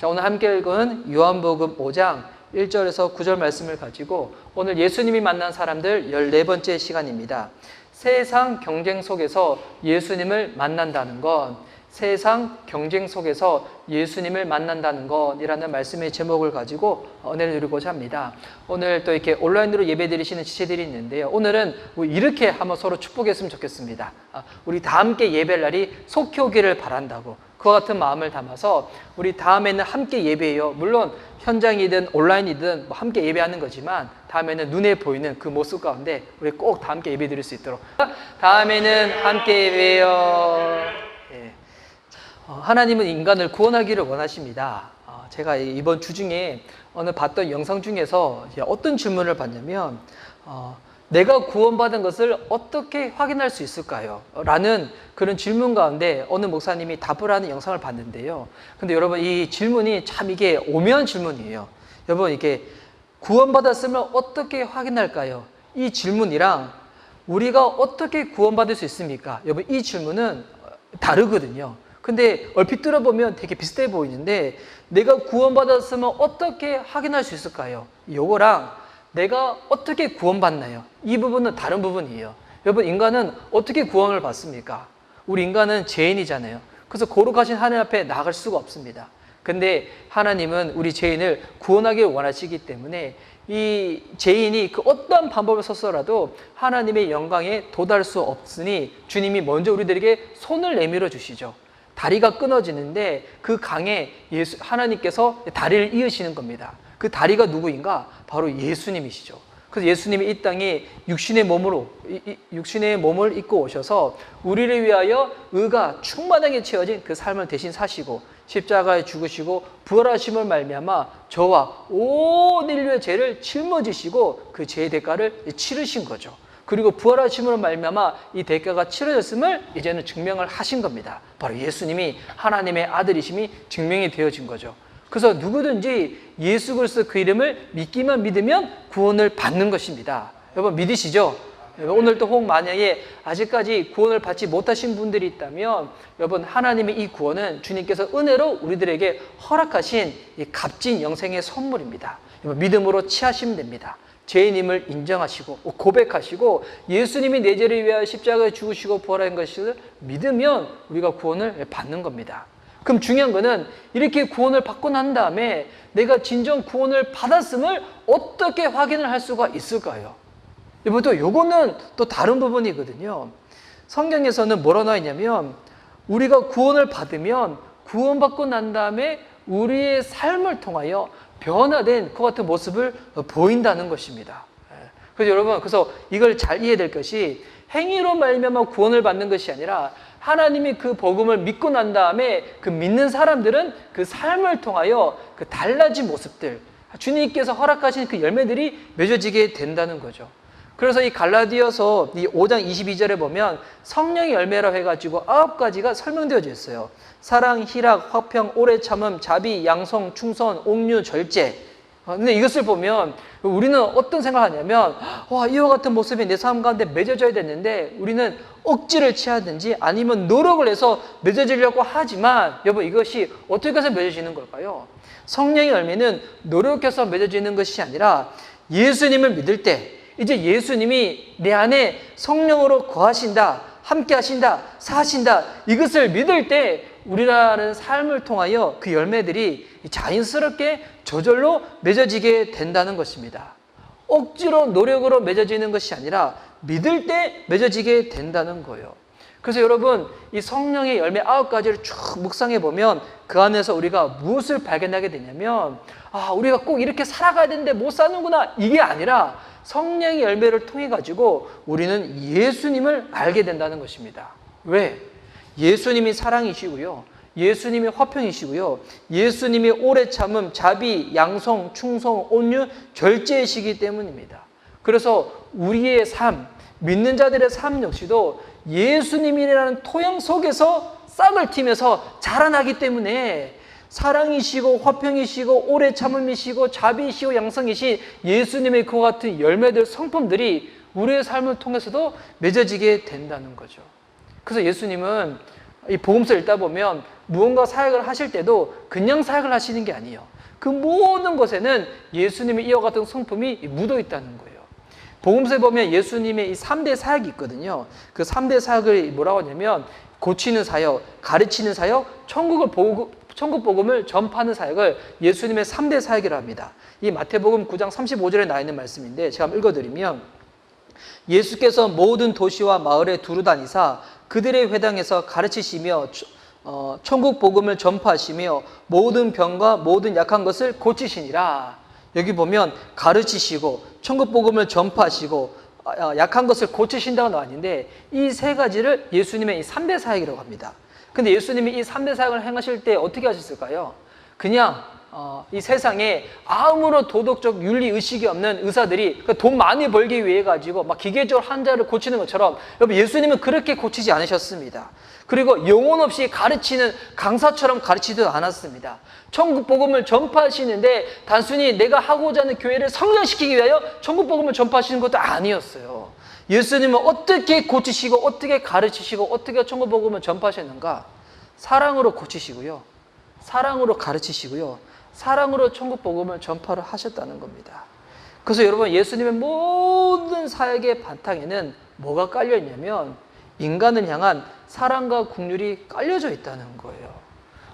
자, 오늘 함께 읽은 요한복음 5장 1절에서 9절 말씀을 가지고 오늘 예수님이 만난 사람들 14번째 시간입니다. 세상 경쟁 속에서 예수님을 만난다는 건, 세상 경쟁 속에서 예수님을 만난다는 것이라는 말씀의 제목을 가지고 은혜를 누리고자 합니다. 오늘 또 이렇게 온라인으로 예배 드리시는 지체들이 있는데요. 오늘은 이렇게 한번 서로 축복했으면 좋겠습니다. 우리 다 함께 예배할 날이 속히 오기를 바란다고, 그와 같은 마음을 담아서 우리 다음에는 함께 예배해요. 물론 현장이든 온라인이든 함께 예배하는 거지만 다음에는 눈에 보이는 그 모습 가운데 우리 꼭 다 함께 예배 드릴 수 있도록, 다음에는 함께 예배해요. 하나님은 인간을 구원하기를 원하십니다. 제가 이번 주 중에 어느 봤던 영상 중에서 어떤 질문을 받냐면 내가 구원받은 것을 어떻게 확인할 수 있을까요? 라는 그런 질문 가운데 어느 목사님이 답을 하는 영상을 봤는데요. 근데 여러분, 이 질문이 참 이게 오묘한 질문이에요. 여러분, 이게 구원받았으면 어떻게 확인할까요? 이 질문이랑 우리가 어떻게 구원받을 수 있습니까? 여러분, 이 질문은 다르거든요. 근데 얼핏 들어보면 되게 비슷해 보이는데, 내가 구원받았으면 어떻게 확인할 수 있을까요? 요거랑 내가 어떻게 구원받나요? 이 부분은 다른 부분이에요. 여러분, 인간은 어떻게 구원을 받습니까? 우리 인간은 죄인이잖아요. 그래서 거룩하신 하나님 앞에 나갈 수가 없습니다. 근데 하나님은 우리 죄인을 구원하기를 원하시기 때문에 이 죄인이 그 어떤 방법을 썼더라도 하나님의 영광에 도달할 수 없으니 주님이 먼저 우리들에게 손을 내밀어 주시죠. 다리가 끊어지는데 그 강에 하나님께서 다리를 이으시는 겁니다. 그 다리가 누구인가? 바로 예수님이시죠. 그래서 예수님이 이 땅에 육신의 몸을 입고 오셔서 우리를 위하여 의가 충만하게 채워진 그 삶을 대신 사시고 십자가에 죽으시고 부활하심을 말미암아 저와 온 인류의 죄를 짊어지시고 그 죄의 대가를 치르신 거죠. 그리고 부활하심으로 말미암아 이 대가가 치러졌음을 이제는 증명을 하신 겁니다. 바로 예수님이 하나님의 아들이심이 증명이 되어진 거죠. 그래서 누구든지 예수 그리스도 그 이름을 믿으면 구원을 받는 것입니다. 여러분, 믿으시죠? 오늘도 혹 만약에 아직까지 구원을 받지 못하신 분들이 있다면, 여러분, 하나님의 이 구원은 주님께서 은혜로 우리들에게 허락하신 이 값진 영생의 선물입니다. 여러분, 믿음으로 취하시면 됩니다. 죄인임을 인정하시고 고백하시고 예수님이 내 죄를 위하여 십자가에 죽으시고 부활한 것을 믿으면 우리가 구원을 받는 겁니다. 그럼 중요한 거는 이렇게 구원을 받고 난 다음에 내가 진정 구원을 받았음을 어떻게 확인을 할 수가 있을까요? 여러분, 또 요거는 또 다른 부분이거든요. 성경에서는 뭐라 나와 있냐면, 우리가 구원을 받으면 구원받고 난 다음에 우리의 삶을 통하여 변화된 그 같은 모습을 보인다는 것입니다. 그래서 여러분, 그래서 이걸 잘 이해해야 될 것이 행위로 말미암아 구원을 받는 것이 아니라 하나님이 그 복음을 믿고 난 다음에 그 믿는 사람들은 그 삶을 통하여 그 달라진 모습들, 주님께서 허락하신 그 열매들이 맺어지게 된다는 거죠. 그래서 이 갈라디아서 이 5장 22절에 보면 성령의 열매라고 해가지고 9가지가 설명되어져 있어요. 사랑, 희락, 화평, 오래 참음, 자비, 양성, 충성, 옥류, 절제. 근데 이것을 보면 우리는 어떤 생각을 하냐면, 와, 이와 같은 모습이 내 삶 가운데 맺어져야 되는데 우리는 억지를 취하든지 아니면 노력을 해서 맺어지려고 하지만, 여러분, 이것이 어떻게 해서 맺어지는 걸까요? 성령의 열매는 노력해서 맺어지는 것이 아니라 예수님을 믿을 때, 이제 예수님이 내 안에 성령으로 거하신다, 함께 하신다, 사신다, 이것을 믿을 때 우리라는 삶을 통하여 그 열매들이 자연스럽게 저절로 맺어지게 된다는 것입니다. 억지로 노력으로 맺어지는 것이 아니라 믿을 때 맺어지게 된다는 거예요. 그래서 여러분, 이 성령의 열매 9가지를 쭉 묵상해 보면 그 안에서 우리가 무엇을 발견하게 되냐면, 우리가 꼭 이렇게 살아가야 되는데 못 사는구나, 이게 아니라 성령의 열매를 통해 가지고 우리는 예수님을 알게 된다는 것입니다. 왜? 예수님이 사랑이시고요, 예수님이 화평이시고요, 예수님이 오래 참음, 자비, 양성, 충성, 온유, 절제이시기 때문입니다. 그래서 우리의 삶, 믿는 자들의 삶 역시도 예수님이라는 토양 속에서 싹을 틔면서 자라나기 때문에 사랑이시고 화평이시고 오래 참음이시고 자비이시고 양성이신 예수님의 그와 같은 열매들, 성품들이 우리의 삶을 통해서도 맺어지게 된다는 거죠. 그래서 예수님은 이 복음서 읽다 보면 무언가 사역을 하실 때도 그냥 사역을 하시는 게 아니에요. 그 모든 것에는 예수님이 이어갔던 성품이 묻어 있다는 거예요. 복음서에 보면 예수님의 이 3대 사역이 있거든요. 그 3대 사역을 뭐라고 하냐면 고치는 사역, 가르치는 사역, 천국 복음을 전파하는 사역을 예수님의 3대 사역이라고 합니다. 이 마태복음 9장 35절에 나와 있는 말씀인데 제가 한번 읽어드리면 예수께서 모든 도시와 마을에 두루 다니사 그들의 회당에서 가르치시며 천국 복음을 전파하시며 모든 병과 모든 약한 것을 고치시니라. 여기 보면 가르치시고 천국 복음을 전파하시고 약한 것을 고치신다고 나왔는데 이 세 가지를 예수님의 이 3대 사역이라고 합니다. 근데 예수님이 이 3대 사역을 행하실 때 어떻게 하셨을까요? 그냥 이 세상에 아무런 도덕적 윤리 의식이 없는 의사들이 돈 많이 벌기 위해 가지고 막 기계적으로 환자를 고치는 것처럼 여러분 예수님은 그렇게 고치지 않으셨습니다. 그리고 영혼 없이 가르치는 강사처럼 가르치지도 않았습니다. 천국 복음을 전파하시는데 단순히 내가 하고자 하는 교회를 성장시키기 위하여 천국 복음을 전파하시는 것도 아니었어요. 예수님은 어떻게 고치시고 어떻게 가르치시고 어떻게 천국 복음을 전파하셨는가? 사랑으로 고치시고요. 사랑으로 가르치시고요. 사랑으로 천국 복음을 전파를 하셨다는 겁니다. 그래서 여러분 예수님의 모든 사역의 바탕에는 뭐가 깔려 있냐면 인간을 향한 사랑과 긍휼이 깔려져 있다는 거예요.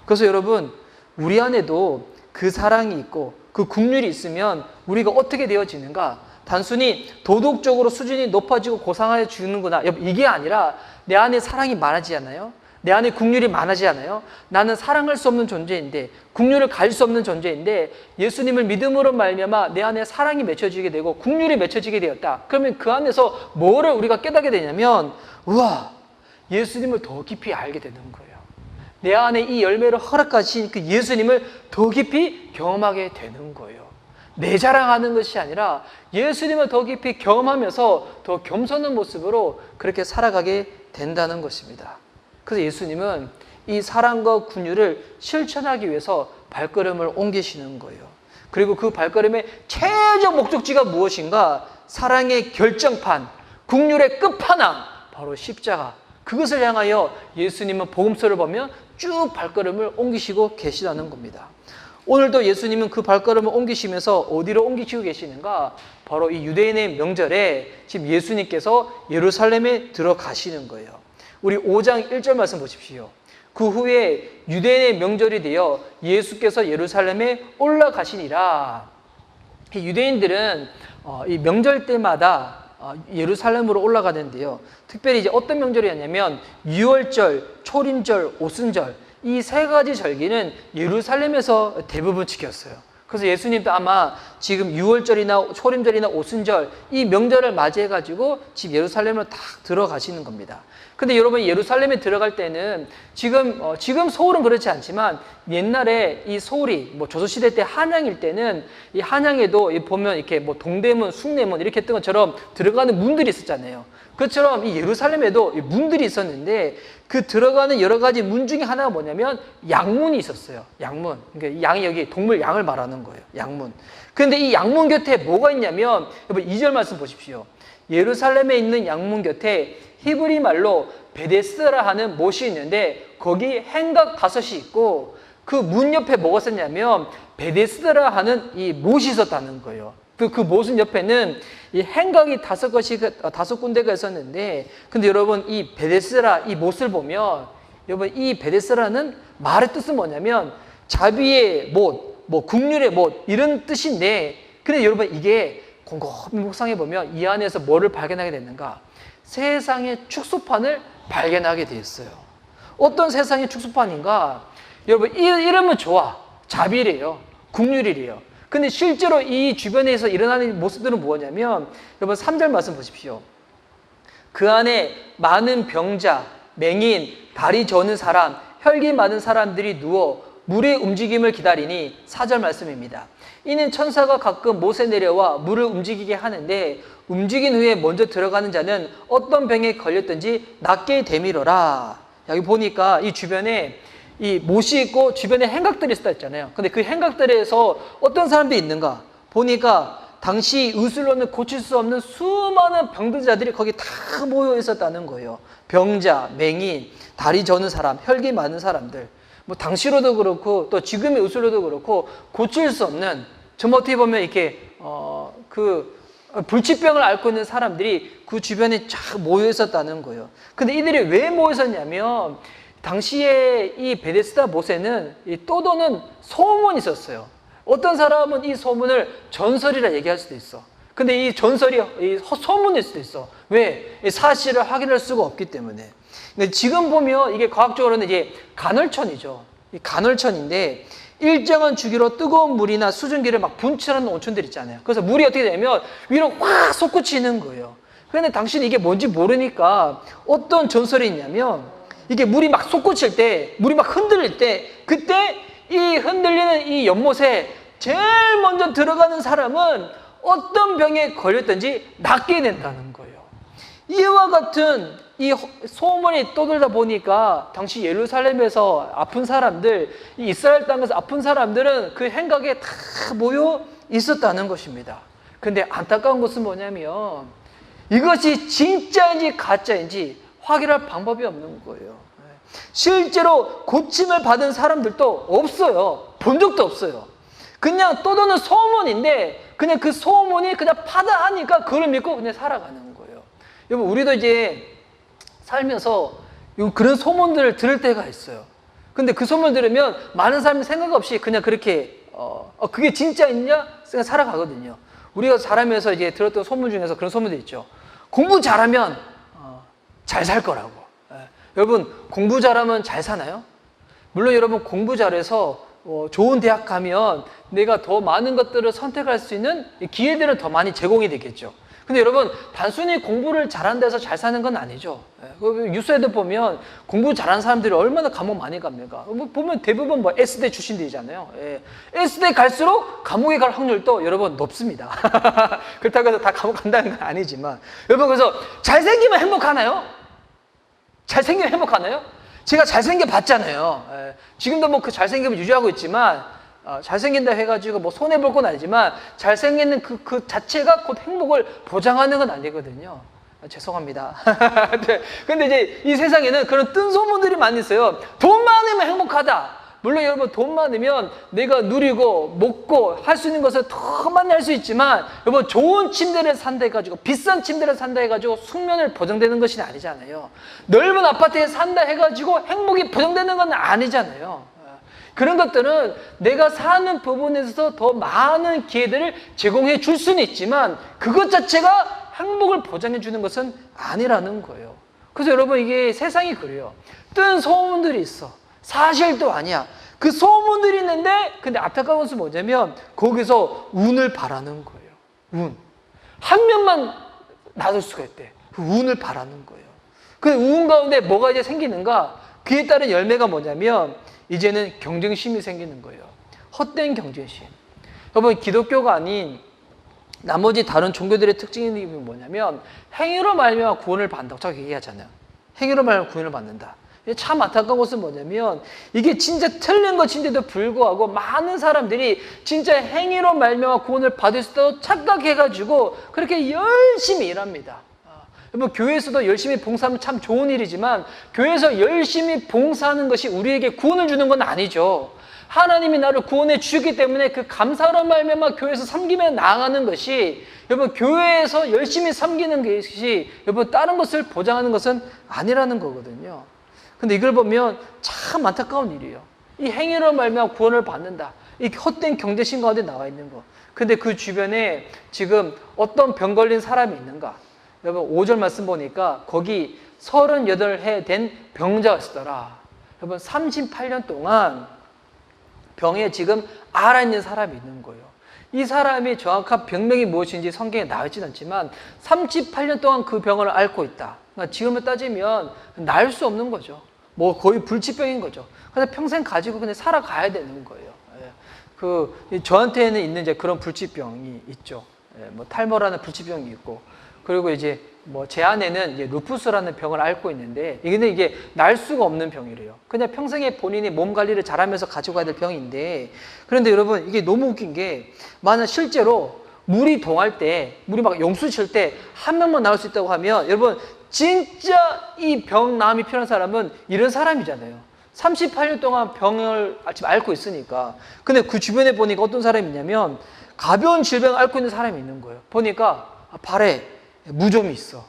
그래서 여러분 우리 안에도 그 사랑이 있고 그 긍휼이 있으면 우리가 어떻게 되어지는가? 단순히 도덕적으로 수준이 높아지고 고상해 주는구나 이게 아니라 내 안에 사랑이 많아지지 않아요? 내 안에 긍휼이 많아지지 않아요? 나는 사랑할 수 없는 존재인데 긍휼을 가질 수 없는 존재인데 예수님을 믿음으로 말미암아 내 안에 사랑이 맺혀지게 되고 긍휼이 맺혀지게 되었다. 그러면 그 안에서 뭐를 우리가 깨닫게 되냐면 우와 예수님을 더 깊이 알게 되는 거예요. 내 안에 이 열매를 허락하신 그 예수님을 더 깊이 경험하게 되는 거예요. 내 자랑하는 것이 아니라 예수님을 더 깊이 경험하면서 더 겸손한 모습으로 그렇게 살아가게 된다는 것입니다. 그래서 예수님은 이 사랑과 긍휼을 실천하기 위해서 발걸음을 옮기시는 거예요. 그리고 그 발걸음의 최종 목적지가 무엇인가? 사랑의 결정판, 긍휼의 끝판왕, 바로 십자가. 그것을 향하여 예수님은 복음서를 보면 쭉 발걸음을 옮기시고 계시다는 겁니다. 오늘도 예수님은 그 발걸음을 옮기시면서 어디로 옮기시고 계시는가? 바로 이 유대인의 명절에 지금 예수님께서 예루살렘에 들어가시는 거예요. 우리 5장 1절 말씀 보십시오. 그 후에 유대인의 명절이 되어 예수께서 예루살렘에 올라가시니라. 유대인들은 이 명절 때마다 예루살렘으로 올라가는데요. 특별히 이제 어떤 명절이었냐면 유월절, 초림절, 오순절 이 세 가지 절기는 예루살렘에서 대부분 지켰어요. 그래서 예수님도 아마 지금 유월절이나 초림절이나 오순절 이 명절을 맞이해가지고 지금 예루살렘으로 딱 들어가시는 겁니다. 근데 여러분 예루살렘에 들어갈 때는 지금 서울은 그렇지 않지만 옛날에 이 서울이 조선시대 때 한양일 때는 이 한양에도 보면 이렇게 동대문, 숭례문 이렇게 했던 것처럼 들어가는 문들이 있었잖아요. 그처럼 이 예루살렘에도 문들이 있었는데 그 들어가는 여러 가지 문 중에 하나가 뭐냐면 양문이 있었어요. 양문. 그러니까 양이 여기 동물 양을 말하는 거예요. 양문. 그런데 이 양문 곁에 뭐가 있냐면 여러분 2절 말씀 보십시오. 예루살렘에 있는 양문 곁에 히브리 말로 베데스다라 하는 못이 있는데 거기 행각 5이 있고 그 문 옆에 뭐가 있었냐면 베데스다라 하는 이 못이 있었다는 거예요. 그 못은 옆에는 이 행각이 5군데가 있었는데 근데 여러분 이 베데스다 이 못을 보면 여러분 이 베데스다라는 말의 뜻은 뭐냐면 자비의 못, 긍휼의 못 이런 뜻인데 근데 여러분 이게 곰곰이 묵상해 보면 이 안에서 뭐를 발견하게 됐는가? 세상의 축소판을 발견하게 되었어요. 어떤 세상의 축소판인가? 여러분 이러면 좋아. 자비래요. 긍휼이래요. 근데 실제로 이 주변에서 일어나는 모습들은 뭐냐면 여러분 3절 말씀 보십시오. 그 안에 많은 병자, 맹인, 다리 저는 사람, 혈기 많은 사람들이 누워 물의 움직임을 기다리니 4절 말씀입니다. 이는 천사가 가끔 못에 내려와 물을 움직이게 하는데 움직인 후에 먼저 들어가는 자는 어떤 병에 걸렸든지 낫게 되밀어라. 여기 보니까 이 주변에 이 못이 있고 주변에 행각들이 있었다 했잖아요. 근데 그 행각들에서 어떤 사람들이 있는가? 보니까 당시 의술로는 고칠 수 없는 수많은 병들자들이 거기 다 모여 있었다는 거예요. 병자, 맹인, 다리 저는 사람, 혈기 많은 사람들. 뭐 당시로도 그렇고 또 지금의 의술로도 그렇고 고칠 수 없는, 정말 어떻게 보면 이렇게 그 불치병을 앓고 있는 사람들이 그 주변에 쫙 모여 있었다는 거예요. 근데 이들이 왜 모여 있었냐면 당시에 이 베데스다 못에는 이 떠도는 소문이 있었어요. 어떤 사람은 이 소문을 전설이라 얘기할 수도 있어. 근데 이 전설이 이 소문일 수도 있어. 왜? 사실을 확인할 수가 없기 때문에. 근데 지금 보면 이게 과학적으로는 이제 간헐천이죠. 이 간헐천인데 일정한 주기로 뜨거운 물이나 수증기를 막 분출하는 온천들 있잖아요. 그래서 물이 어떻게 되면 위로 확 솟구치는 거예요. 그런데 당신이 이게 뭔지 모르니까 어떤 전설이 있냐면 이게 물이 막 솟구칠 때, 물이 막 흔들릴 때, 그때 이 흔들리는 이 연못에 제일 먼저 들어가는 사람은 어떤 병에 걸렸든지 낫게 된다는 거예요. 이와 같은 이 소문이 떠돌다 보니까 당시 예루살렘에서 아픈 사람들, 이 이스라엘 땅에서 아픈 사람들은 그 행각에 다 모여 있었다는 것입니다. 근데 안타까운 것은 뭐냐면 이것이 진짜인지 가짜인지 확인할 방법이 없는 거예요. 실제로 고침을 받은 사람들도 없어요. 본 적도 없어요. 그냥 떠도는 소문인데 그냥 그 소문이 그냥 파다하니까 그걸 믿고 그냥 살아가는 거예요. 여러분, 우리도 이제 살면서 그런 소문들을 들을 때가 있어요. 근데 그 소문 들으면 많은 사람이 생각 없이 그냥 그렇게 그게 진짜 있냐 생각 살아가거든요. 우리가 자라면서 이제 들었던 소문 중에서 그런 소문도 있죠. 공부 잘하면 잘 살 거라고. 여러분, 공부 잘하면 잘 사나요? 물론 여러분, 공부 잘해서 좋은 대학 가면 내가 더 많은 것들을 선택할 수 있는 기회들은 더 많이 제공이 되겠죠. 근데 여러분, 단순히 공부를 잘한다 해서 잘 사는 건 아니죠. 뉴스에도 보면 공부 잘하는 사람들이 얼마나 감옥 많이 갑니까? 보면 대부분 뭐 S대 출신들이잖아요. S대 갈수록 감옥에 갈 확률도 여러분 높습니다. 그렇다고 해서 다 감옥 간다는 건 아니지만, 여러분, 그래서 잘생기면 행복하나요? 잘생기면 행복하나요? 제가 잘생겨 봤잖아요. 지금도 뭐 그 잘생김을 유지하고 있지만, 잘생긴다 해가지고 뭐 손해볼 건 아니지만, 잘생기는 그 자체가 곧 행복을 보장하는 건 아니거든요. 죄송합니다. 근데 이제 이 세상에는 그런 뜬 소문들이 많이 있어요. 돈 많으면 행복하다. 물론 여러분, 돈 많으면 내가 누리고 먹고 할 수 있는 것을 더 많이 할 수 있지만, 여러분, 좋은 침대를 산다 해가지고, 비싼 침대를 산다 해가지고 숙면을 보장되는 것이 아니잖아요. 넓은 아파트에 산다 해가지고 행복이 보장되는 건 아니잖아요. 그런 것들은 내가 사는 부분에서 더 많은 기회들을 제공해 줄 수는 있지만 그것 자체가 행복을 보장해 주는 것은 아니라는 거예요. 그래서 여러분, 이게 세상이 그래요. 뜬 소문들이 있어. 사실도 아니야. 그 소문들이 있는데, 근데 안타까운 것은 뭐냐면 거기서 운을 바라는 거예요. 운. 한 명만 나설 수가 있대. 그 운을 바라는 거예요. 그 운 가운데 뭐가 이제 생기는가? 그에 따른 열매가 뭐냐면 이제는 경쟁심이 생기는 거예요. 헛된 경쟁심. 여러분, 기독교가 아닌 나머지 다른 종교들의 특징이 뭐냐면 행위로 말미암아 구원을 받는다고 자꾸 얘기하잖아요. 행위로 말미암아 구원을 받는다. 참 안타까운 것은 뭐냐면 이게 진짜 틀린 것인데도 불구하고 많은 사람들이 진짜 행위로 말미암아 구원을 받을 수 있다고 착각해가지고 그렇게 열심히 일합니다. 여러분, 교회에서도 열심히 봉사하면 참 좋은 일이지만 교회에서 열심히 봉사하는 것이 우리에게 구원을 주는 건 아니죠. 하나님이 나를 구원해 주셨기 때문에 그 감사로 말미암아 교회에서 섬기며 나아가는 것이, 여러분, 교회에서 열심히 섬기는 것이 여러분 다른 것을 보장하는 것은 아니라는 거거든요. 근데 이걸 보면 참 안타까운 일이에요. 이 행위로 말미암아 구원을 받는다. 이 헛된 경제심 가운데 나와 있는 거. 근데 그 주변에 지금 어떤 병 걸린 사람이 있는가? 여러분, 5절 말씀 보니까 거기 38해 된 병자가 있더라. 여러분, 38년 동안 병에 지금 앓아있는 사람이 있는 거예요. 이 사람이 정확한 병명이 무엇인지 성경에 나와 있지는 않지만 38년 동안 그 병을 앓고 있다. 그러니까 지금을 따지면 나을 수 없는 거죠. 뭐 거의 불치병인 거죠. 그래서 평생 가지고 그냥 살아가야 되는 거예요. 저한테는 있는 이제 그런 불치병이 있죠. 뭐 탈모라는 불치병이 있고, 그리고 이제 뭐 제 아내는 이제 루푸스라는 병을 앓고 있는데, 이게 날 수가 없는 병이래요. 그냥 평생에 본인이 몸 관리를 잘하면서 가지고 가야 될 병인데, 그런데 여러분, 이게 너무 웃긴 게, 만약 실제로 물이 동할 때, 물이 막 용수 칠 때 한 명만 나올 수 있다고 하면, 여러분, 진짜 이 병 나음이 필요한 사람은 이런 사람이잖아요. 38년 동안 병을 지금 앓고 있으니까. 근데 그 주변에 보니까 어떤 사람이 있냐면 가벼운 질병을 앓고 있는 사람이 있는 거예요. 보니까 발에 무좀이 있어.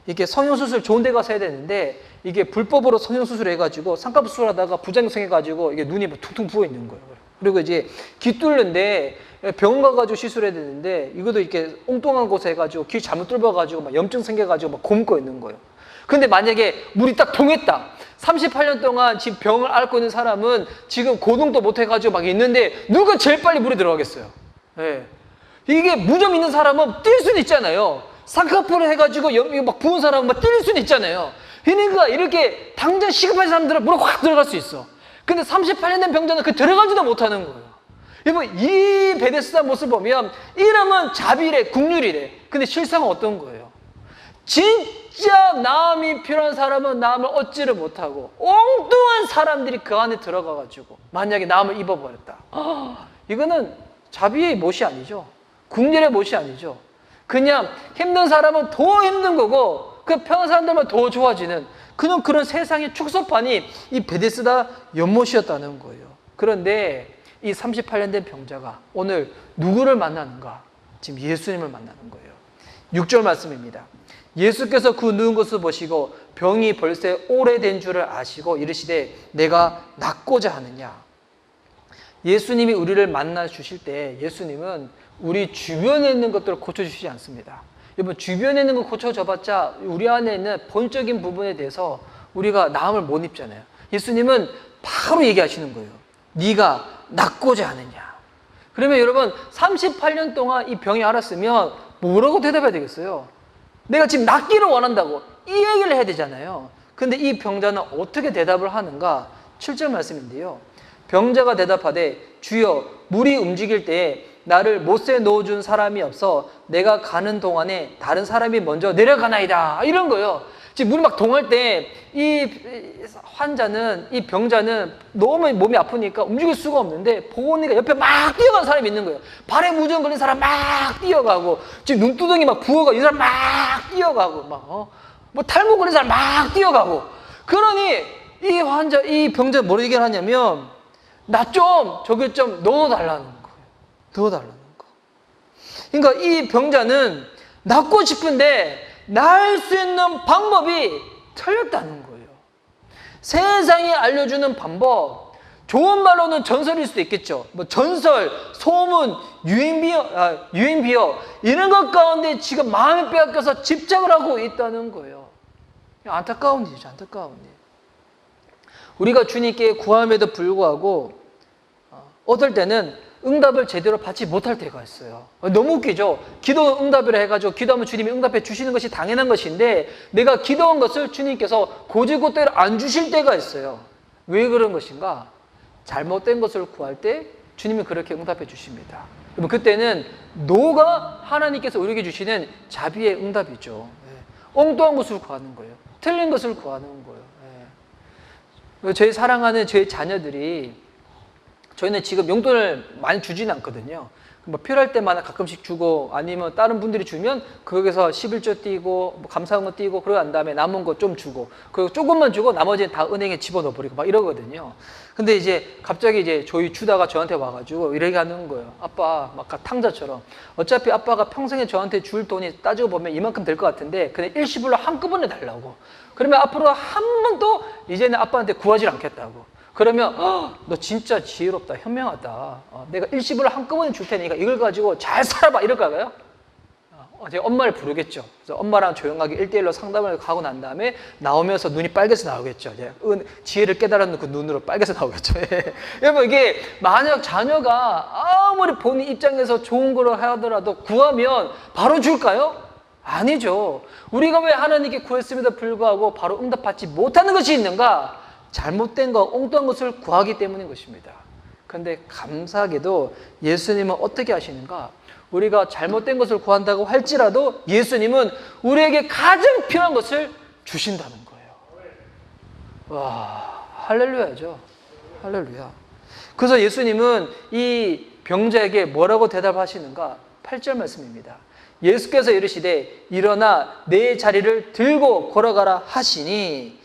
이게 성형수술 좋은 데 가서 해야 되는데 이게 불법으로 성형수술 해가지고 쌍꺼풀 하다가 부작용 해가지고 이게 눈이 퉁퉁 부어 있는 거예요. 그리고 이제 귀 뚫는데 병원 가가지고 시술해야 되는데 이것도 이렇게 엉뚱한 곳에 해가지고 귀 잘못 뚫어가지고 막 염증 생겨가지고 막 곪고 있는 거예요. 근데 만약에 물이 딱 통했다. 38년 동안 지금 병을 앓고 있는 사람은 지금 고동도 못 해가지고 막 있는데 누가 제일 빨리 물에 들어가겠어요? 네. 이게 무좀 있는 사람은 뛸 수는 있잖아요. 쌍꺼풀을 해가지고 막 부은 사람은 막 뛸 수는 있잖아요. 그러니까 이렇게 당장 시급한 사람들은 물에 확 들어갈 수 있어. 근데 38년 된 병자는 그 들어가지도 못하는 거예요. 여러분, 이 베데스다 못을 보면 이름은 자비래, 국률이래. 근데 실상은 어떤 거예요? 진짜 나음이 필요한 사람은 나음을 얻지를 못하고 엉뚱한 사람들이 그 안에 들어가가지고 만약에 나음을 입어버렸다. 이거는 자비의 못이 아니죠. 국률의 못이 아니죠. 그냥 힘든 사람은 더 힘든 거고 그 편한 사람들만 더 좋아지는 그런 세상의 축소판이 이 베데스다 연못이었다는 거예요. 그런데 이 38년 된 병자가 오늘 누구를 만나는가? 지금 예수님을 만나는 거예요. 6절 말씀입니다. 예수께서 그 누운 것을 보시고 병이 벌써 오래된 줄을 아시고 이르시되 내가 낫고자 하느냐. 예수님이 우리를 만나 주실 때 예수님은 우리 주변에 있는 것들을 고쳐주시지 않습니다. 여러분, 주변에 있는 거 고쳐줘봤자 우리 안에 있는 본적인 부분에 대해서 우리가 나음을 못 입잖아요. 예수님은 바로 얘기하시는 거예요. 네가 낫고자 하느냐. 그러면 여러분 38년 동안 이 병이 앓았으면 뭐라고 대답해야 되겠어요? 내가 지금 낫기를 원한다고 이 얘기를 해야 되잖아요. 근데 이 병자는 어떻게 대답을 하는가? 7절 말씀인데요. 병자가 대답하되 주여 물이 움직일 때에 나를 못에 넣어준 사람이 없어 내가 가는 동안에 다른 사람이 먼저 내려가나이다. 이런 거예요. 지금 물이 막 동할 때 이 환자는, 이 병자는 너무 몸이 아프니까 움직일 수가 없는데 보니까 옆에 막 뛰어가는 사람이 있는 거예요. 발에 무좀 걸린 사람 막 뛰어가고 지금 눈두덩이 막 부어가 이 사람 막 뛰어가고 뭐 탈모 걸린 사람 막 뛰어가고 그러니 이 환자, 이 병자 뭐라고 얘기를 하냐면 나 좀 저기 좀 넣어달라는 거예요. 넣어달라는 거. 그러니까 이 병자는 낫고 싶은데 날 수 있는 방법이 틀렸다는 거예요. 세상이 알려주는 방법, 좋은 말로는 전설일 수도 있겠죠. 뭐 전설, 소문, 유행비어 이런 것 가운데 지금 마음이 빼앗겨서 집착을 하고 있다는 거예요. 안타까운 일이죠. 안타까운 일. 우리가 주님께 구함에도 불구하고 어떨 때는 응답을 제대로 받지 못할 때가 있어요. 너무 웃기죠? 기도 응답을 해가지고 기도하면 주님이 응답해 주시는 것이 당연한 것인데 내가 기도한 것을 주님께서 고지고대로 안 주실 때가 있어요. 왜 그런 것인가? 잘못된 것을 구할 때 주님이 그렇게 응답해 주십니다. 여러분, 그때는 노가 하나님께서 우리에게 주시는 자비의 응답이죠. 엉뚱한 것을 구하는 거예요. 틀린 것을 구하는 거예요. 저희 사랑하는 저희 자녀들이 저희는 지금 용돈을 많이 주지는 않거든요. 뭐 필요할 때마다 가끔씩 주고 아니면 다른 분들이 주면 거기서 11조 띄고 뭐 감사원금 띄고 그러고 난 다음에 남은 거 좀 주고 그리고 조금만 주고 나머지는 다 은행에 집어넣어 버리고 막 이러거든요. 근데 이제 갑자기 이제 저희 주다가 저한테 와가지고 이렇게 하는 거예요. 아빠 막 탕자처럼 어차피 아빠가 평생에 저한테 줄 돈이 따지고 보면 이만큼 될 것 같은데 그냥 일시불로 한꺼번에 달라고. 그러면 앞으로 한 번도 이제는 아빠한테 구하지 않겠다고. 그러면 너 진짜 지혜롭다, 현명하다. 내가 일시불로 한꺼번에 줄 테니까 이걸 가지고 잘 살아봐 이럴까요? 제가 엄마를 부르겠죠. 그래서 엄마랑 조용하게 1대1로 상담을 하고 난 다음에 나오면서 눈이 빨개서 나오겠죠. 지혜를 깨달은 그 눈으로 빨개서 나오겠죠. 여러분, 이게 만약 자녀가 아무리 본인 입장에서 좋은 걸 하더라도 구하면 바로 줄까요? 아니죠. 우리가 왜 하나님께 구했음에도 불구하고 바로 응답받지 못하는 것이 있는가? 잘못된 것, 엉뚱한 것을 구하기 때문인 것입니다. 그런데 감사하게도 예수님은 어떻게 하시는가? 우리가 잘못된 것을 구한다고 할지라도 예수님은 우리에게 가장 필요한 것을 주신다는 거예요. 와, 할렐루야죠. 할렐루야. 그래서 예수님은 이 병자에게 뭐라고 대답하시는가? 8절 말씀입니다. 예수께서 이르시되 일어나 내 자리를 들고 걸어가라 하시니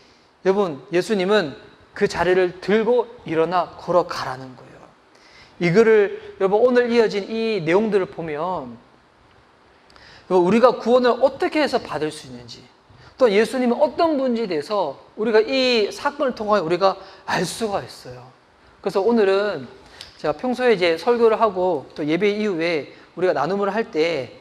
여러분, 예수님은 그 자리를 들고 일어나 걸어가라는 거예요. 이거를 여러분 오늘 이어진 이 내용들을 보면 우리가 구원을 어떻게 해서 받을 수 있는지, 또 예수님은 어떤 분인지에 대해서 우리가 이 사건을 통해 우리가 알 수가 있어요. 그래서 오늘은 제가 평소에 이제 설교를 하고 또 예배 이후에 우리가 나눔을 할 때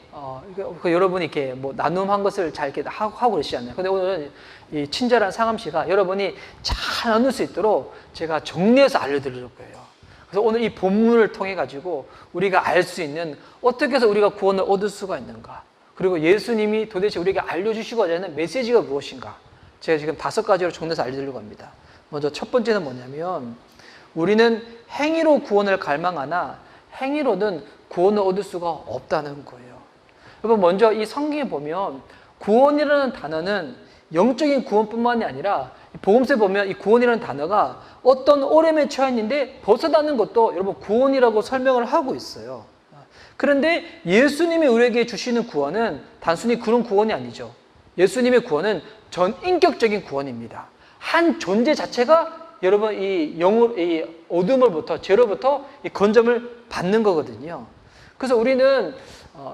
여러분이 이렇게 뭐 나눔한 것을 잘 이렇게 하고 그러시잖아요. 근데 오늘은 이 친절한 상암 씨가 여러분이 잘 나눌 수 있도록 제가 정리해서 알려드릴 거예요. 그래서 오늘 이 본문을 통해 가지고 우리가 알 수 있는 어떻게 해서 우리가 구원을 얻을 수가 있는가, 그리고 예수님이 도대체 우리에게 알려주시고자 하는 메시지가 무엇인가, 제가 지금 5가지로 정리해서 알려드리려고 합니다. 먼저 첫 번째는 뭐냐면, 우리는 행위로 구원을 갈망하나 행위로는 구원을 얻을 수가 없다는 거예요. 여러분, 먼저 이 성경에 보면 구원이라는 단어는 영적인 구원뿐만이 아니라 복음서에 보면 이 구원이라는 단어가 어떤 오염에 처해 있는데 벗어나는 것도 여러분 구원이라고 설명을 하고 있어요. 그런데 예수님이 우리에게 주시는 구원은 단순히 그런 구원이 아니죠. 예수님의 구원은 전인격적인 구원입니다. 한 존재 자체가 여러분 이 어둠으로부터, 죄로부터 이 건짐을 받는 거거든요. 그래서 우리는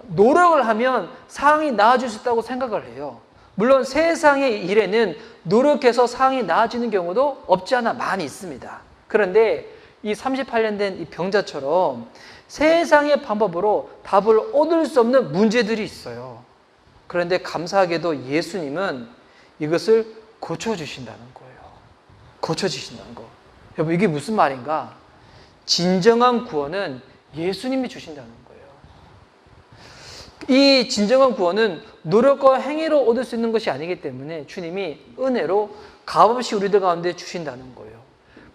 노력을 하면 상황이 나아질 수 있다고 생각을 해요. 물론 세상의 일에는 노력해서 상황이 나아지는 경우도 없지 않아 많이 있습니다. 그런데 이 38년 된 이 병자처럼 세상의 방법으로 답을 얻을 수 없는 문제들이 있어요. 그런데 감사하게도 예수님은 이것을 고쳐주신다는 거예요. 고쳐주신다는 거. 여러분, 이게 무슨 말인가? 진정한 구원은 예수님이 주신다는 거예요. 이 진정한 구원은 노력과 행위로 얻을 수 있는 것이 아니기 때문에 주님이 은혜로 값없이 우리들 가운데 주신다는 거예요.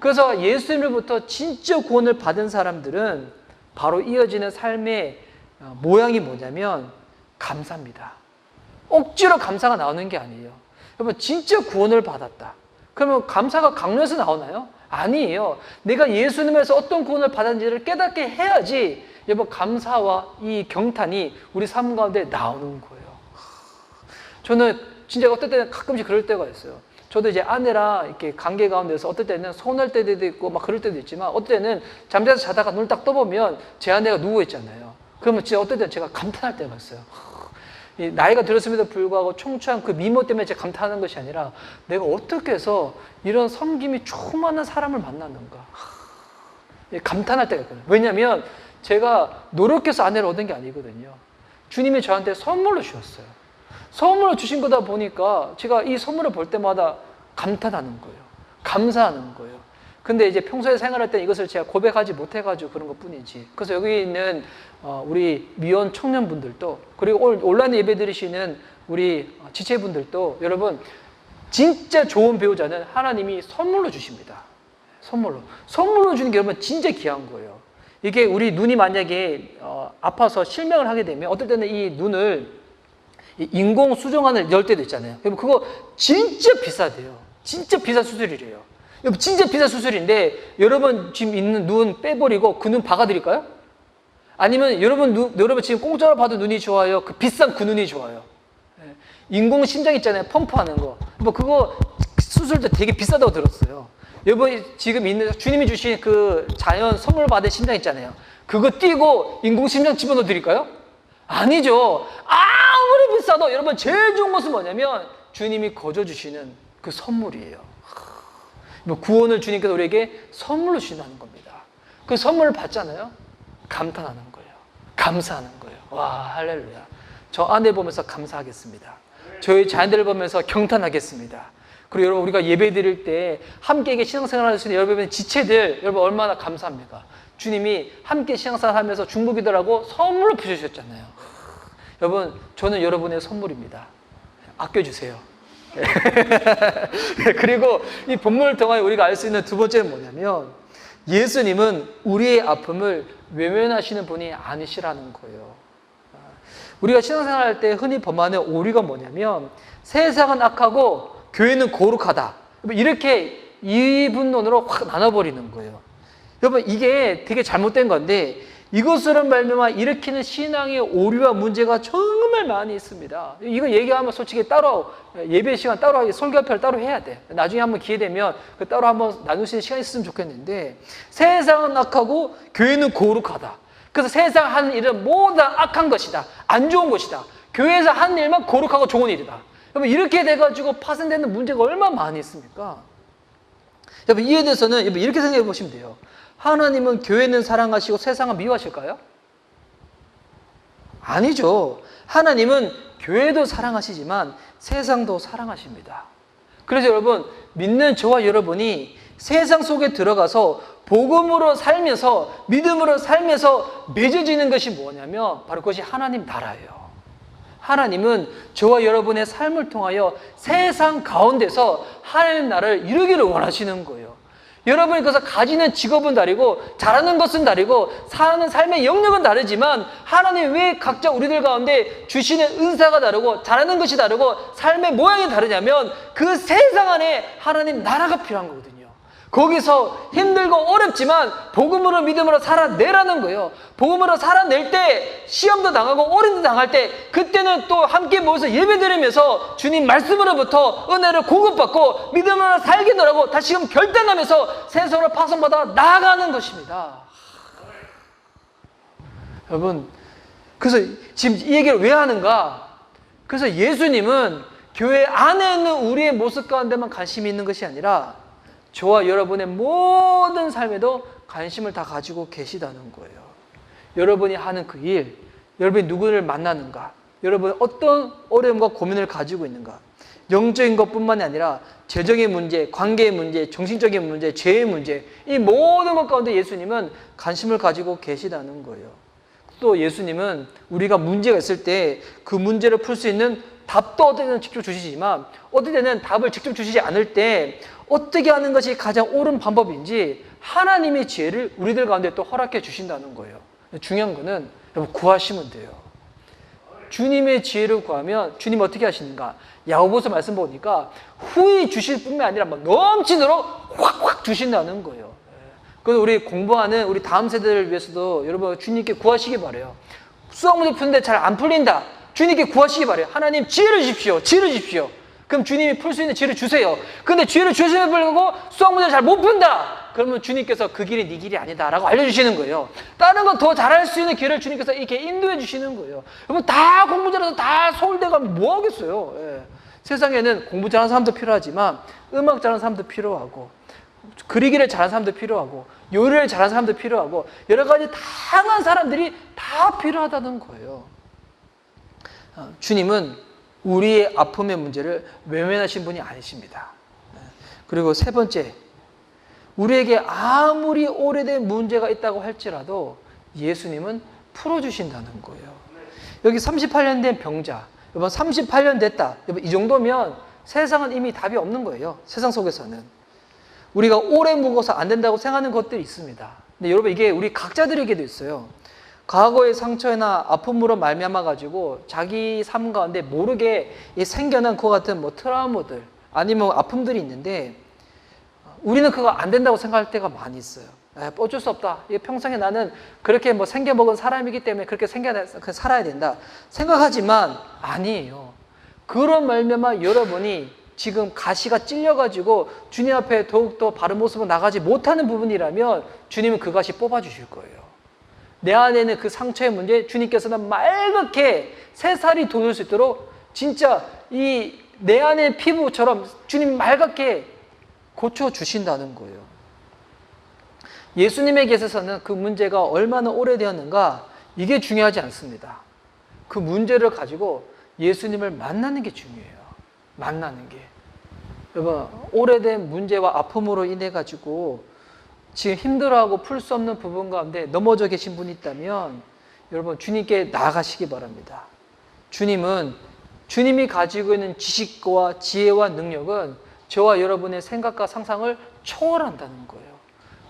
그래서 예수님으로부터 진짜 구원을 받은 사람들은 바로 이어지는 삶의 모양이 뭐냐면 감사입니다. 억지로 감사가 나오는 게 아니에요. 여러분, 진짜 구원을 받았다. 그러면 감사가 강요해서 나오나요? 아니에요. 내가 예수님에서 어떤 구원을 받았는지를 깨닫게 해야지 여러분 감사와 이 경탄이 우리 삶 가운데 나오는 거예요. 저는 진짜 어떨 때는 가끔씩 그럴 때가 있어요. 저도 이제 아내랑 이렇게 관계 가운데서 어떨 때는 서운할 때도 있고 막 그럴 때도 있지만, 어떨 때는 잠자서 자다가 눈을 딱 떠보면 제 아내가 누워 있잖아요. 그러면 진짜 어떨 때는 제가 감탄할 때가 있어요. 나이가 들었음에도 불구하고 청초한 그 미모 때문에 제가 감탄하는 것이 아니라 내가 어떻게 해서 이런 섬김이 충만한 사람을 만났는가, 감탄할 때가 있거든요. 왜냐하면 제가 노력해서 아내를 얻은 게 아니거든요. 주님이 저한테 선물로 주셨어요. 선물로 주신 거다 보니까 제가 이 선물을 볼 때마다 감탄하는 거예요. 감사하는 거예요. 근데 이제 평소에 생활할 때 이것을 제가 고백하지 못해가지고 그런 것 뿐이지. 그래서 여기 있는 우리 미혼 청년분들도, 그리고 온라인 예배 드리시는 우리 지체분들도, 여러분 진짜 좋은 배우자는 하나님이 선물로 주십니다. 선물로 주는 게 여러분 진짜 귀한 거예요. 이게 우리 눈이 만약에 아파서 실명을 하게 되면 어떨 때는 이 눈을 인공 수정안을 열 때도 있잖아요. 여러분 그거 진짜 비싸대요. 진짜 비싼 수술이래요. 여러분 진짜 비싼 수술인데 여러분 지금 있는 눈 빼버리고 그 눈 박아드릴까요? 아니면 여러분 지금 공짜로 봐도 눈이 좋아요? 그 비싼 그 눈이 좋아요? 인공 심장 있잖아요. 펌프하는 거. 뭐 그거 수술도 되게 비싸다고 들었어요. 여러분 지금 있는 주님이 주신 그 자연 선물 받은 심장 있잖아요. 그거 띄고 인공 심장 집어넣어 드릴까요? 아니죠. 아무리 비싸도 여러분 제일 좋은 것은 뭐냐면 주님이 거저 주시는 그 선물이에요. 구원을 주님께서 우리에게 선물로 주신다는 겁니다. 그 선물을 받잖아요. 감탄하는 거예요. 감사하는 거예요. 와, 할렐루야. 저 아내 보면서 감사하겠습니다. 저희 자녀들을 보면서 경탄하겠습니다. 그리고 여러분 우리가 예배 드릴 때 함께 신앙생활 할 수 있는 여러분의 지체들, 여러분 얼마나 감사합니까? 주님이 함께 신앙생활 하면서 중보기도라고 선물로 부르셨잖아요. 여러분 저는 여러분의 선물입니다. 아껴주세요. 그리고 이 본문을 통해 우리가 알 수 있는 두 번째는 뭐냐면, 예수님은 우리의 아픔을 외면하시는 분이 아니시라는 거예요. 우리가 신앙생활 할 때 흔히 범하는 오류가 뭐냐면, 세상은 악하고 교회는 거룩하다, 이렇게 이분론으로 확 나눠버리는 거예요. 여러분 이게 되게 잘못된 건데, 이것으로 말미암아 일으키는 신앙의 오류와 문제가 정말 많이 있습니다. 이거 얘기하면 솔직히 따로 예배 시간 따로 설교편을 따로 해야 돼. 나중에 한번 기회 되면 그 따로 한번 나눌 수 있는 시간이 있으면 좋겠는데, 세상은 악하고 교회는 거룩하다. 그래서 세상 하는 일은 모두 다 악한 것이다. 안 좋은 것이다. 교회에서 하는 일만 거룩하고 좋은 일이다. 여러분 이렇게 돼가지고 파생되는 문제가 얼마나 많이 있습니까? 여러분 이에 대해서는 여러분 이렇게 생각해 보시면 돼요. 하나님은 교회는 사랑하시고 세상은 미워하실까요? 아니죠. 하나님은 교회도 사랑하시지만 세상도 사랑하십니다. 그래서 여러분 믿는 저와 여러분이 세상 속에 들어가서 복음으로 살면서 믿음으로 살면서 맺어지는 것이 뭐냐면 바로 그것이 하나님 나라예요. 하나님은 저와 여러분의 삶을 통하여 세상 가운데서 하나님 나라를 이루기를 원하시는 거예요. 여러분이 그래서 가지는 직업은 다르고 잘하는 것은 다르고 사는 삶의 영역은 다르지만 하나님 왜 각자 우리들 가운데 주시는 은사가 다르고 잘하는 것이 다르고 삶의 모양이 다르냐면 그 세상 안에 하나님 나라가 필요한 거거든요. 거기서 힘들고 어렵지만 복음으로 믿음으로 살아내라는 거예요. 복음으로 살아낼 때 시험도 당하고 어려움도 당할 때 그때는 또 함께 모여서 예배드리면서 주님 말씀으로부터 은혜를 공급받고 믿음으로 살겠노라고 다시금 결단하면서 세상으로 파송받아 나아가는 것입니다. 여러분 그래서 지금 이 얘기를 왜 하는가? 그래서 예수님은 교회 안에 있는 우리의 모습 가운데만 관심이 있는 것이 아니라 저와 여러분의 모든 삶에도 관심을 다 가지고 계시다는 거예요. 여러분이 하는 그 일, 여러분이 누구를 만나는가, 여러분이 어떤 어려움과 고민을 가지고 있는가, 영적인 것뿐만이 아니라 재정의 문제, 관계의 문제, 정신적인 문제, 죄의 문제, 이 모든 것 가운데 예수님은 관심을 가지고 계시다는 거예요. 또 예수님은 우리가 문제가 있을 때 그 문제를 풀 수 있는 답도 어떨 때는 직접 주시지만 어떨 때는 답을 직접 주시지 않을 때 어떻게 하는 것이 가장 옳은 방법인지 하나님의 지혜를 우리들 가운데 또 허락해 주신다는 거예요. 중요한 거는 여러분 구하시면 돼요. 주님의 지혜를 구하면 주님 어떻게 하시는가? 야고보서 말씀 보니까 후히 주실 뿐만 아니라 막 넘치도록 확확 주신다는 거예요. 그래서 우리 공부하는 우리 다음 세대를 위해서도 여러분 주님께 구하시기 바라요. 수학 문제 푸는데 잘 안 풀린다. 주님께 구하시기 바라요. 하나님 지혜를 주십시오. 지혜를 주십시오. 그럼 주님이 풀 수 있는 지혜를 주세요. 근데 지혜를 주시면 불구하고 수학 문제를 잘 못 푼다. 그러면 주님께서 그 길이 네 길이 아니다 라고 알려주시는 거예요. 다른 건 더 잘할 수 있는 길을 주님께서 이렇게 인도해 주시는 거예요. 여러분 다 공부 잘해서 다 서울대 가면 뭐 하겠어요. 예. 세상에는 공부 잘하는 사람도 필요하지만 음악 잘하는 사람도 필요하고 그리기를 잘하는 사람도 필요하고 요리를 잘하는 사람도 필요하고 여러 가지 다양한 사람들이 다 필요하다는 거예요. 주님은 우리의 아픔의 문제를 외면하신 분이 아니십니다. 그리고 세 번째, 우리에게 아무리 오래된 문제가 있다고 할지라도 예수님은 풀어주신다는 거예요. 여기 38년 된 병자, 여러분 38년 됐다. 여러분 이 정도면 세상은 이미 답이 없는 거예요. 세상 속에서는. 우리가 오래 묵어서 안 된다고 생각하는 것들이 있습니다. 근데 여러분 이게 우리 각자들에게도 있어요. 과거의 상처나 아픔으로 말미암아 가지고 자기 삶 가운데 모르게 생겨난 그와 같은 뭐 트라우마들 아니면 아픔들이 있는데 우리는 그거 안 된다고 생각할 때가 많이 있어요. 어쩔 수 없다. 평생에 나는 그렇게 뭐 생겨먹은 사람이기 때문에 그렇게 살아야 된다 생각하지만 아니에요. 그런 말미암아 여러분이 지금 가시가 찔려가지고 주님 앞에 더욱더 바른 모습으로 나가지 못하는 부분이라면 주님은 그 가시 뽑아주실 거예요. 내 안에는 그 상처의 문제 주님께서는 맑게 새살이 돋을 수 있도록 진짜 이 내 안의 피부처럼 주님 맑게 고쳐주신다는 거예요. 예수님에게 있어서는 그 문제가 얼마나 오래되었는가 이게 중요하지 않습니다. 그 문제를 가지고 예수님을 만나는 게 중요해요. 만나는 게. 여러분 오래된 문제와 아픔으로 인해 가지고 지금 힘들어하고 풀 수 없는 부분 가운데 넘어져 계신 분이 있다면 여러분 주님께 나아가시기 바랍니다. 주님이 가지고 있는 지식과 지혜와 능력은 저와 여러분의 생각과 상상을 초월한다는 거예요.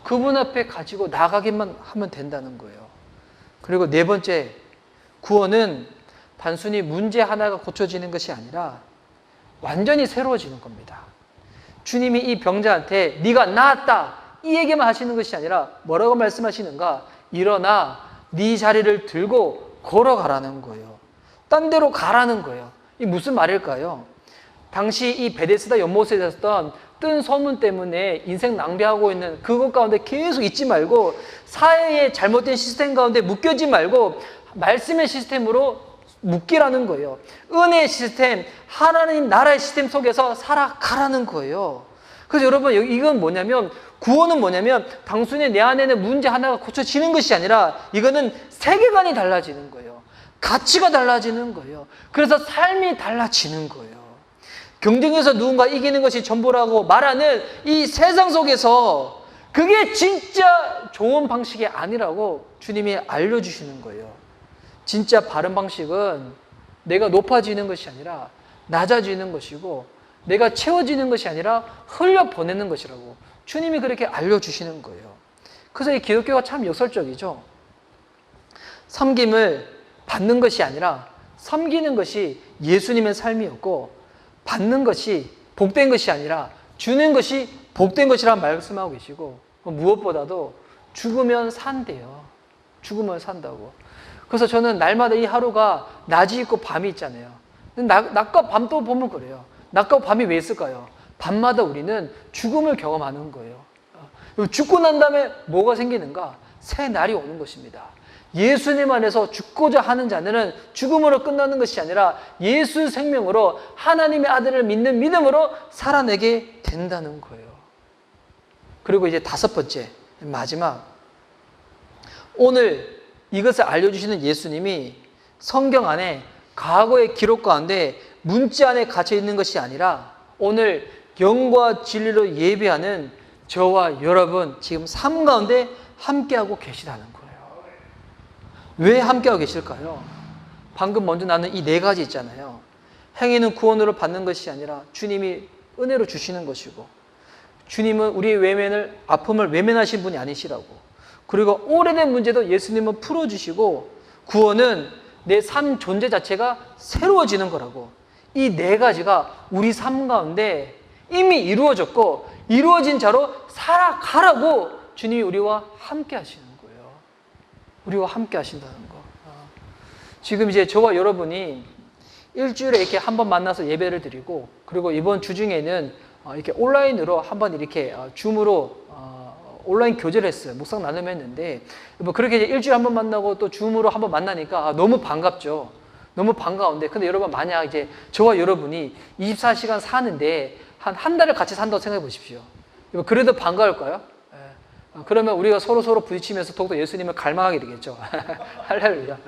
그분 앞에 가지고 나가기만 하면 된다는 거예요. 그리고 네 번째, 구원은 단순히 문제 하나가 고쳐지는 것이 아니라 완전히 새로워지는 겁니다. 주님이 이 병자한테 네가 나았다 이 얘기만 하시는 것이 아니라 뭐라고 말씀하시는가? 일어나 네 자리를 들고 걸어가라는 거예요. 딴 데로 가라는 거예요. 이 무슨 말일까요? 당시 이 베데스다 연못에 있었던 뜬 소문 때문에 인생 낭비하고 있는 그것 가운데 계속 있지 말고, 사회의 잘못된 시스템 가운데 묶여지 말고 말씀의 시스템으로 묶이라는 거예요. 은혜의 시스템, 하나님 나라의 시스템 속에서 살아가라는 거예요. 그래서 여러분, 이건 뭐냐면, 구원은 뭐냐면 단순히 내 안에는 문제 하나가 고쳐지는 것이 아니라 이거는 세계관이 달라지는 거예요. 가치가 달라지는 거예요. 그래서 삶이 달라지는 거예요. 경쟁에서 누군가 이기는 것이 전부라고 말하는 이 세상 속에서 그게 진짜 좋은 방식이 아니라고 주님이 알려주시는 거예요. 진짜 바른 방식은 내가 높아지는 것이 아니라 낮아지는 것이고, 내가 채워지는 것이 아니라 흘려보내는 것이라고 주님이 그렇게 알려주시는 거예요. 그래서 이 기독교가 참 역설적이죠. 섬김을 받는 것이 아니라 섬기는 것이 예수님의 삶이었고, 받는 것이 복된 것이 아니라 주는 것이 복된 것이라고 말씀하고 계시고, 무엇보다도 죽으면 산대요. 죽으면 산다고. 그래서 저는 날마다 이 하루가 낮이 있고 밤이 있잖아요. 낮과 밤도 보면 그래요. 낮과 밤이 왜 있을까요? 밤마다 우리는 죽음을 경험하는 거예요. 죽고 난 다음에 뭐가 생기는가? 새 날이 오는 것입니다. 예수님 안에서 죽고자 하는 자는 죽음으로 끝나는 것이 아니라 예수 생명으로 하나님의 아들을 믿는 믿음으로 살아내게 된다는 거예요. 그리고 이제 다섯 번째, 마지막, 오늘 이것을 알려주시는 예수님이 성경 안에 과거의 기록 가운데 문자 안에 갇혀 있는 것이 아니라 오늘 영과 진리로 예배하는 저와 여러분 지금 삶 가운데 함께하고 계시다는 거예요. 왜 함께하고 계실까요? 방금 먼저 나눈 이 네 가지 있잖아요. 행위는 구원으로 받는 것이 아니라 주님이 은혜로 주시는 것이고, 주님은 우리의 외면을, 아픔을 외면하신 분이 아니시라고, 그리고 오래된 문제도 예수님은 풀어주시고, 구원은 내 삶 존재 자체가 새로워지는 거라고. 이 네 가지가 우리 삶 가운데 이미 이루어졌고 이루어진 자로 살아가라고 주님이 우리와 함께 하시는 거예요. 우리와 함께 하신다는 거. 지금 이제 저와 여러분이 일주일에 이렇게 한 번 만나서 예배를 드리고, 그리고 이번 주 중에는 이렇게 온라인으로 한번 이렇게 줌으로 온라인 교제를 했어요. 묵상 나눔 했는데, 뭐 그렇게 이제 일주일에 한 번 만나고 또 줌으로 한 번 만나니까 너무 반갑죠. 너무 반가운데, 근데 여러분 만약 이제 저와 여러분이 24시간 사는데 한 달을 같이 산다고 생각해 보십시오. 그래도 반가울까요? 그러면 우리가 서로 부딪히면서 더욱더 예수님을 갈망하게 되겠죠. 할렐루야.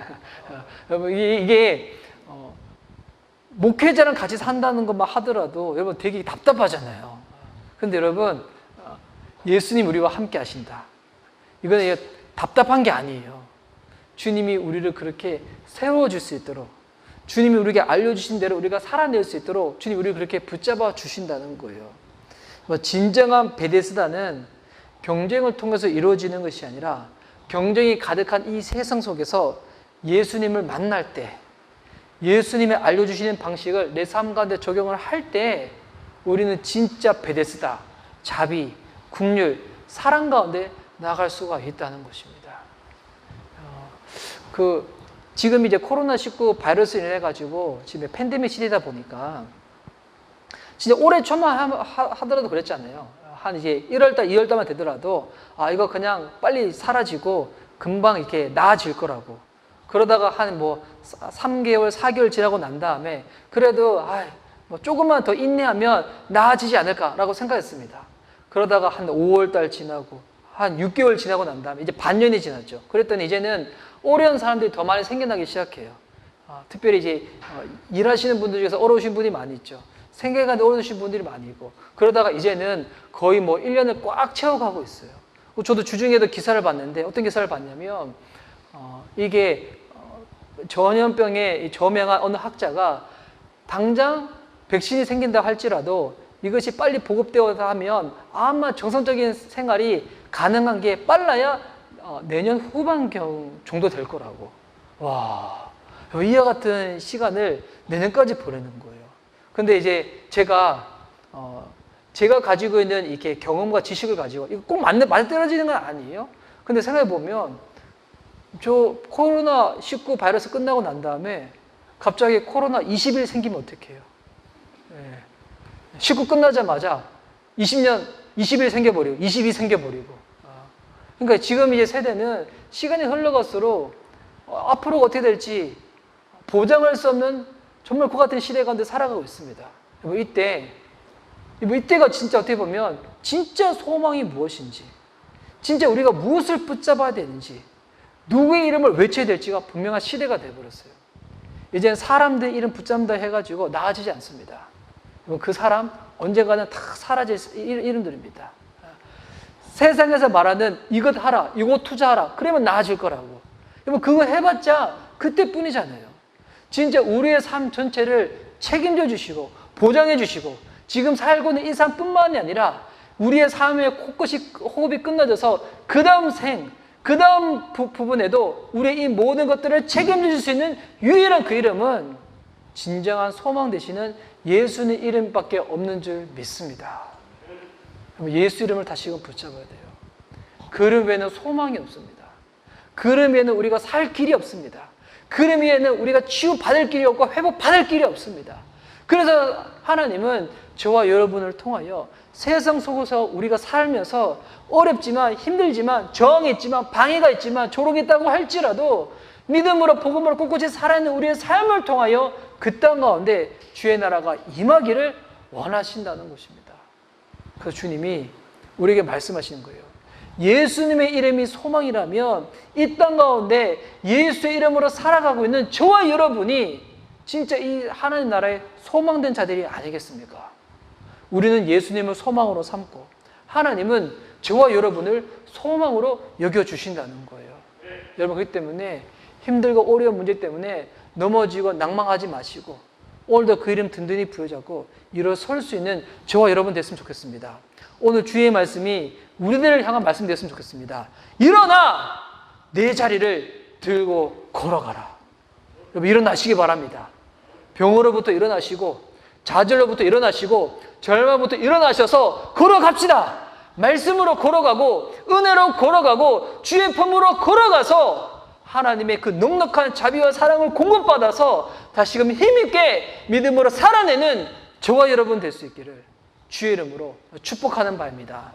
이게 목회자랑 같이 산다는 것만 하더라도 여러분 되게 답답하잖아요. 근데 여러분, 예수님 우리와 함께 하신다. 이거는 답답한 게 아니에요. 주님이 우리를 그렇게 세워줄 수 있도록, 주님이 우리에게 알려주신 대로 우리가 살아낼 수 있도록 주님이 우리를 그렇게 붙잡아 주신다는 거예요. 진정한 베데스다는 경쟁을 통해서 이루어지는 것이 아니라 경쟁이 가득한 이 세상 속에서 예수님을 만날 때, 예수님이 알려주시는 방식을 내 삶 가운데 적용을 할 때 우리는 진짜 베데스다, 자비, 긍휼, 사랑 가운데 나아갈 수가 있다는 것입니다. 지금 이제 코로나19 바이러스를 인해 가지고 지금 팬데믹 시대다 보니까 진짜 올해 초만 하더라도 그랬잖아요. 한 이제 1월달, 2월달만 되더라도 이거 그냥 빨리 사라지고 금방 이렇게 나아질 거라고. 그러다가 한 뭐 3개월, 4개월 지나고 난 다음에 그래도 뭐 조금만 더 인내하면 나아지지 않을까라고 생각했습니다. 그러다가 한 5월달 지나고 한 6개월 지나고 난 다음에 이제 반년이 지났죠. 그랬더니 이제는 어려운 사람들이 더 많이 생겨나기 시작해요. 특별히 이제 일하시는 분들 중에서 어려우신 분이 많이 있죠. 생계가 어려우신 분들이 많이 있고, 그러다가 이제는 거의 뭐 1년을 꽉 채워가고 있어요. 저도 주중에도 기사를 봤는데, 어떤 기사를 봤냐면 이게 전염병에 저명한 어느 학자가 당장 백신이 생긴다 할지라도 이것이 빨리 보급되어서 하면 아마 정상적인 생활이 가능한 게 빨라야 내년 후반경 정도 될 거라고. 와, 이와 같은 시간을 내년까지 보내는 거예요. 근데 이제 제가 가지고 있는 이렇게 경험과 지식을 가지고 이거 꼭 맞아 떨어지는 건 아니에요. 근데 생각해 보면 저 코로나19 바이러스 끝나고 난 다음에 갑자기 코로나 20일 생기면 어떡해요? 19 끝나자마자 20년 20일 생겨버리고 22 생겨버리고. 그러니까 지금 이제 세대는 시간이 흘러갈수록 앞으로 어떻게 될지 보장할 수 없는 정말 그 같은 시대 가운데 살아가고 있습니다. 이때가 진짜 어떻게 보면 진짜 소망이 무엇인지, 진짜 우리가 무엇을 붙잡아야 되는지, 누구의 이름을 외쳐야 될지가 분명한 시대가 되어버렸어요. 이제는 사람들 이름 붙잡는다 해가지고 나아지지 않습니다. 그 사람 언젠가는 다 사라질 이름들입니다. 세상에서 말하는 이것 하라, 이거 투자하라, 그러면 나아질 거라고. 그거 해봤자 그때뿐이잖아요. 진짜 우리의 삶 전체를 책임져 주시고 보장해 주시고 지금 살고 있는 이 삶뿐만이 아니라 우리의 삶의 호흡이 끝나져서 그 다음 그 다음 부분에도 우리의 이 모든 것들을 책임져 줄 수 있는 유일한 그 이름은 진정한 소망 되시는 예수의 이름밖에 없는 줄 믿습니다. 예수 이름을 다시금 붙잡아야 돼요. 그 이름 외에는 소망이 없습니다. 그 이름 외에는 우리가 살 길이 없습니다. 그 이름 외에는 우리가 치유받을 길이 없고 회복받을 길이 없습니다. 그래서 하나님은 저와 여러분을 통하여 세상 속에서 우리가 살면서 어렵지만 힘들지만 저항이 있지만 방해가 있지만 조롱이 있다고 할지라도 믿음으로 복음으로 꿋꿋이 살아있는 우리의 삶을 통하여 그 땅 가운데 주의 나라가 임하기를 원하신다는 것입니다. 그래서 주님이 우리에게 말씀하시는 거예요. 예수님의 이름이 소망이라면 이 땅 가운데 예수의 이름으로 살아가고 있는 저와 여러분이 진짜 이 하나님 나라의 소망된 자들이 아니겠습니까? 우리는 예수님을 소망으로 삼고 하나님은 저와 여러분을 소망으로 여겨주신다는 거예요. 여러분, 그렇기 때문에 힘들고 어려운 문제 때문에 넘어지고 낭망하지 마시고 오늘도 그 이름 든든히 부여잡고 일어설 수 있는 저와 여러분 됐으면 좋겠습니다. 오늘 주의 말씀이 우리들을 향한 말씀 되었으면 좋겠습니다. 일어나! 내 자리를 들고 걸어가라. 여러분, 일어나시기 바랍니다. 병으로부터 일어나시고 좌절로부터 일어나시고 절망부터 일어나셔서 걸어갑시다. 말씀으로 걸어가고 은혜로 걸어가고 주의 품으로 걸어가서 하나님의 그 넉넉한 자비와 사랑을 공급받아서 다시금 힘있게 믿음으로 살아내는 저와 여러분 될 수 있기를 주의 이름으로 축복하는 바입니다.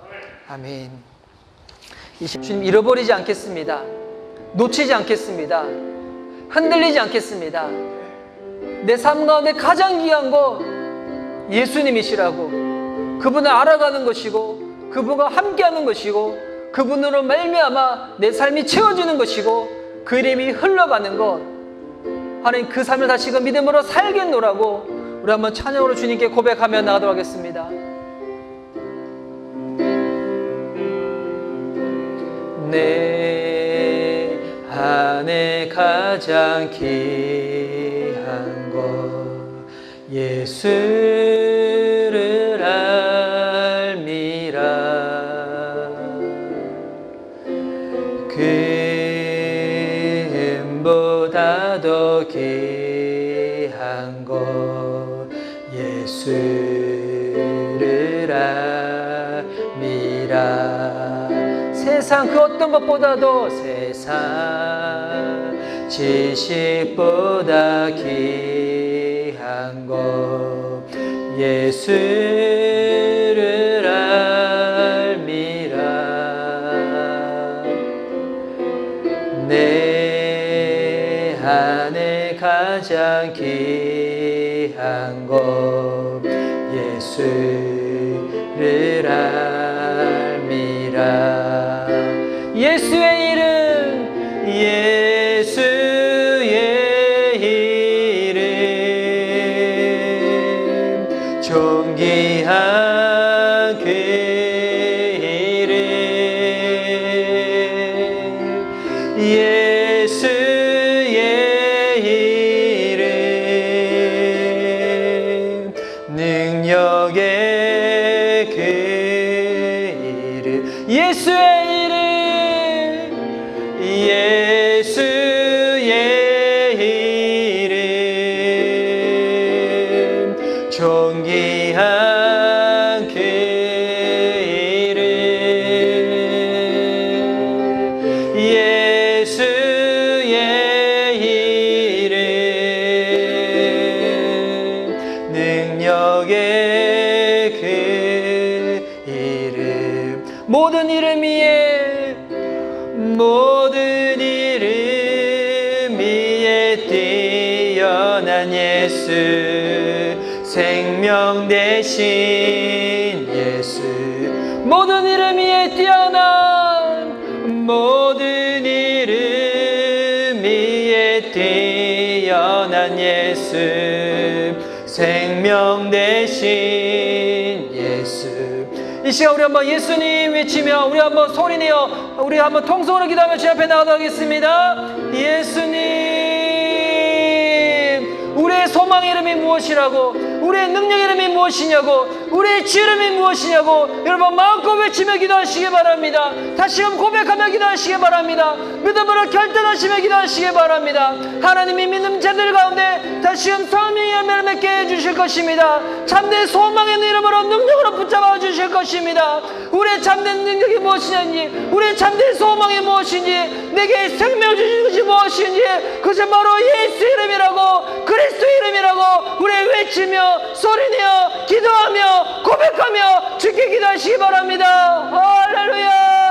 아멘. 주님, 잃어버리지 않겠습니다. 놓치지 않겠습니다. 흔들리지 않겠습니다. 내 삶 가운데 가장 귀한 거 예수님이시라고, 그분을 알아가는 것이고 그분과 함께하는 것이고 그분으로 말미암아 내 삶이 채워지는 것이고 그 이름이 흘러가는 것, 하나님 그 삶을 다시금 믿음으로 살겠노라고 우리 한번 찬양으로 주님께 고백하며 나가도록 하겠습니다. 내 안에 가장 귀한 것 예수를 알미라. 금보다 더 귀한 것 예수를 알미라. 세상 그 어떤 것보다도 세상 지식보다 귀한 것 예수를 알미라. 내 안에 가장 귀한 것 예수를 알미라. 예수의 이름, 예수의 이름, 존귀한 그 이름, 예수의 이름, 능력의 그 이름, 예수의 예수의 이름, 존귀한 그 이름, 예수 위에 뛰어난 예수, 생명 대신 예수. 모든 이름 위에 뛰어난, 모든 이름 위에 뛰어난 예수, 생명 대신 예수. 이 시간 우리 한번 예수님 외치며 우리 한번 소리내어 우리 한번 통성으로 기도하며 주 앞에 나가도록 하겠습니다. 예수님, 우리의 소망의 이름이 무엇이라고, 우리의 능력의 이름이 무엇이냐고, 우리의 주 이름이 무엇이냐고 여러분 마음껏 외치며 기도하시기 바랍니다. 다시금 고백하며 기도하시기 바랍니다. 믿음으로 결단하시며 기도하시기 바랍니다. 하나님이 믿는 자들 가운데 다시금 성령의 열매를 맺게 해주실 것입니다. 참된 소망의 이름으로 능력으로 붙잡아 주실 것입니다. 우리의 참된 능력이 무엇이냐니, 우리의 참된 소망이 무엇인지, 내게 생명 주신 것이 무엇인지, 그것은 바로 예수 이름이라고, 그리스도 이름이라고 우리 외치며 소리내어 기도하며 고백하며 주께 기도하시기 바랍니다. 할렐루야.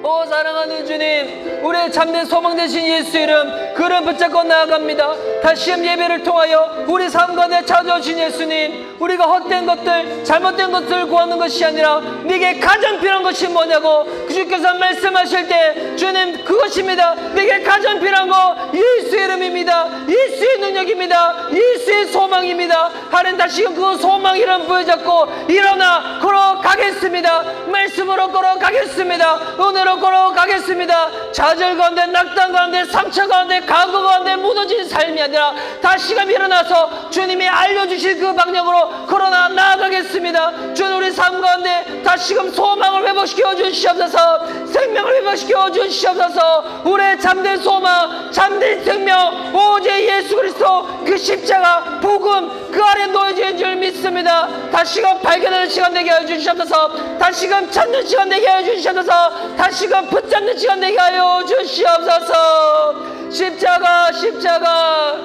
오 사랑하는 주님, 우리의 참된 소망 되신 예수 이름, 그를 붙잡고 나아갑니다. 다시금 예배를 통하여 우리 삶 가운데 찾아오신 예수님, 우리가 헛된 것들, 잘못된 것을 구하는 것이 아니라 네게 가장 필요한 것이 뭐냐고 주께서 말씀하실 때 주님 그것입니다. 네게 가장 필요한 거 예수 이름입니다. 예수의 능력입니다. 예수의 소망입니다. 하나님 다시금 그 소망 이름 부여잡고 일어나 걸어가겠습니다. 말씀으로 걸어가겠습니다. 은혜로 걸어가겠습니다. 좌절 가운데, 낙담 가운데, 상처 가운데, 과거 가운데 무너진 삶이 아니라 다시금 일어나서 주님이 알려주신 그 방향으로 걸어나 나아가겠습니다. 주님 우리 삶 가운데 다시금 소망을 회복시켜 주시옵소서, 생명을 회복시켜 주시옵소서. 우리의 참된 소망, 참된 생명 오직 예수 그리스도 그 십자가 복음 그 아래 놓여진 줄 믿습니다. 다시금 발견하는 시간 되게 하여 주시옵소서, 다시금 찾는 시간 되게 하여 주시옵소서, 다시금 붙잡는 시간 되게 하여 주시옵소서. 십자가 십자가